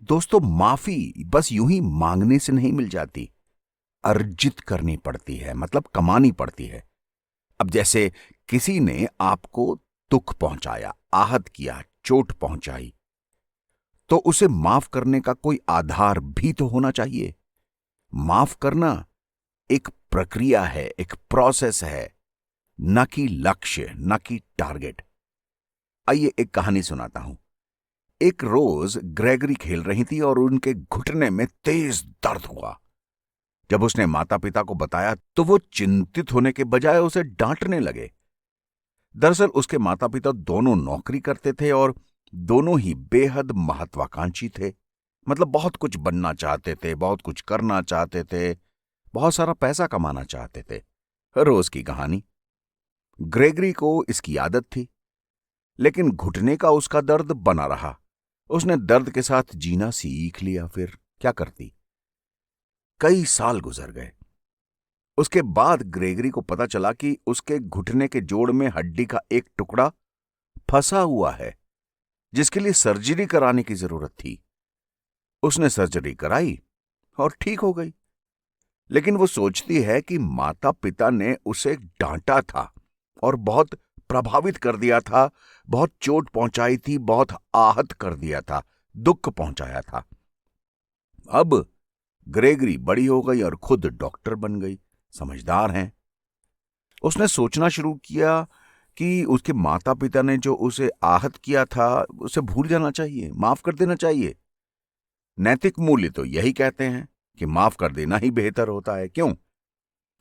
दोस्तों, माफी बस यूं ही मांगने से नहीं मिल जाती, अर्जित करनी पड़ती है, मतलब कमानी पड़ती है। अब जैसे किसी ने आपको दुख पहुंचाया, आहत किया, चोट पहुंचाई, तो उसे माफ करने का कोई आधार भी तो होना चाहिए। माफ करना एक प्रक्रिया है, एक प्रोसेस है, न कि लक्ष्य, न कि टारगेट। आइए एक कहानी सुनाता हूं। एक रोज ग्रेगरी खेल रही थी और उनके घुटने में तेज दर्द हुआ। जब उसने माता पिता को बताया तो वो चिंतित होने के बजाय उसे डांटने लगे। दरअसल उसके माता पिता दोनों नौकरी करते थे और दोनों ही बेहद महत्वाकांक्षी थे। मतलब बहुत कुछ बनना चाहते थे, बहुत कुछ करना चाहते थे, बहुत सारा पैसा कमाना चाहते थे। रोज की कहानी। ग्रेगरी को इसकी आदत थी, लेकिन घुटने का उसका दर्द बना रहा। उसने दर्द के साथ जीना सीख लिया। फिर क्या करती? कई साल गुजर गए। उसके बाद ग्रेगरी को पता चला कि उसके घुटने के जोड़ में हड्डी का एक टुकड़ा फंसा हुआ है, जिसके लिए सर्जरी कराने की जरूरत थी। उसने सर्जरी कराई और ठीक हो गई। लेकिन वो सोचती है कि माता पिता ने उसे डांटा था और बहुत प्रभावित कर दिया था, बहुत चोट पहुंचाई थी, बहुत आहत कर दिया था, दुख पहुंचाया था। अब ग्रेगरी बड़ी हो गई और खुद डॉक्टर बन गई, समझदार हैं। उसने सोचना शुरू किया कि उसके माता पिता ने जो उसे आहत किया था उसे भूल जाना चाहिए, माफ कर देना चाहिए। नैतिक मूल्य तो यही कहते हैं कि माफ कर देना ही बेहतर होता है। क्यों?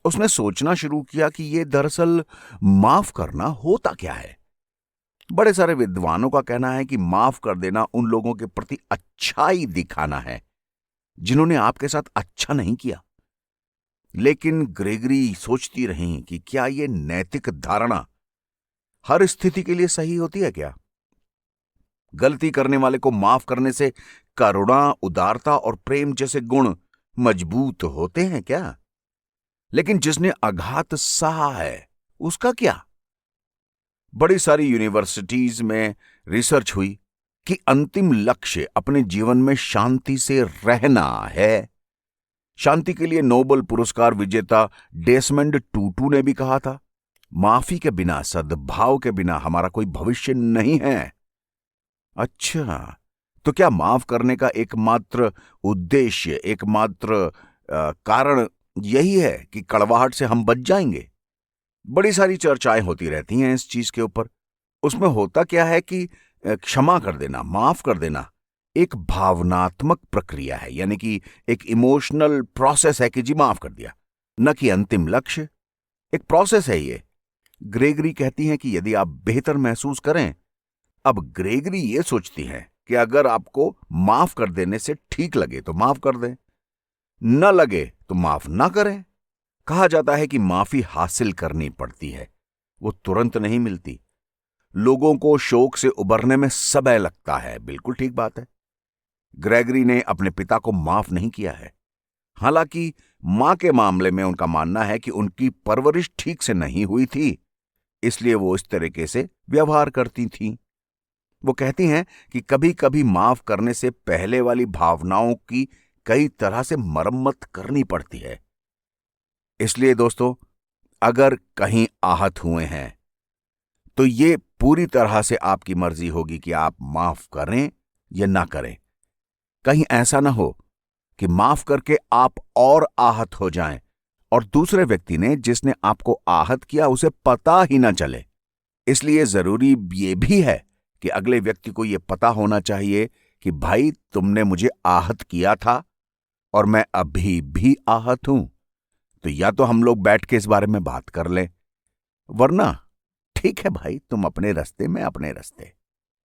उसने सोचना शुरू किया कि ये दरअसल माफ करना होता क्या है। बड़े सारे विद्वानों का कहना है कि माफ कर देना उन लोगों के प्रति अच्छाई दिखाना है जिन्होंने आपके साथ अच्छा नहीं किया। लेकिन ग्रेगरी सोचती रही कि क्या ये नैतिक धारणा हर स्थिति के लिए सही होती है क्या? गलती करने वाले को माफ करने से करुणा, उदारता और प्रेम जैसे गुण मजबूत होते हैं क्या? लेकिन जिसने आघात सहा है उसका क्या? बड़ी सारी यूनिवर्सिटीज में रिसर्च हुई कि अंतिम लक्ष्य अपने जीवन में शांति से रहना है। शांति के लिए नोबेल पुरस्कार विजेता डेसमंड टूटू ने भी कहा था, माफी के बिना, सद्भाव के बिना हमारा कोई भविष्य नहीं है। अच्छा, तो क्या माफ करने का एकमात्र उद्देश्य, एकमात्र कारण यही है कि कड़वाहट से हम बच जाएंगे? बड़ी सारी चर्चाएं होती रहती हैं इस चीज के ऊपर। उसमें होता क्या है कि क्षमा कर देना, माफ कर देना एक भावनात्मक प्रक्रिया है, यानी कि एक इमोशनल प्रोसेस है कि जी माफ कर दिया, न कि अंतिम लक्ष्य। एक प्रोसेस है ये। ग्रेगरी कहती हैं कि यदि आप बेहतर महसूस करें, अब ग्रेगरी ये सोचती हैं कि अगर आपको माफ कर देने से ठीक लगे तो माफ कर दें, न लगे तो माफ ना करें। कहा जाता है कि माफी हासिल करनी पड़ती है, वो तुरंत नहीं मिलती। लोगों को शोक से उबरने में समय लगता है। बिल्कुल ठीक बात है। ग्रेगरी ने अपने पिता को माफ नहीं किया है। हालांकि मां के मामले में उनका मानना है कि उनकी परवरिश ठीक से नहीं हुई थी, इसलिए वो इस तरीके से व्यवहार करती थीं। वो कहती हैं कि कभी कभी माफ करने से पहले वाली भावनाओं की कई तरह से मरम्मत करनी पड़ती है। इसलिए दोस्तों, अगर कहीं आहत हुए हैं तो ये पूरी तरह से आपकी मर्जी होगी कि आप माफ करें या ना करें। कहीं ऐसा ना हो कि माफ करके आप और आहत हो जाएं और दूसरे व्यक्ति ने, जिसने आपको आहत किया, उसे पता ही ना चले। इसलिए जरूरी ये भी है कि अगले व्यक्ति को यह पता होना चाहिए कि भाई, तुमने मुझे आहत किया था और मैं अभी भी आहत हूं। तो या तो हम लोग बैठ के इस बारे में बात कर लें, वरना ठीक है भाई, तुम अपने रास्ते, मैं अपने रास्ते।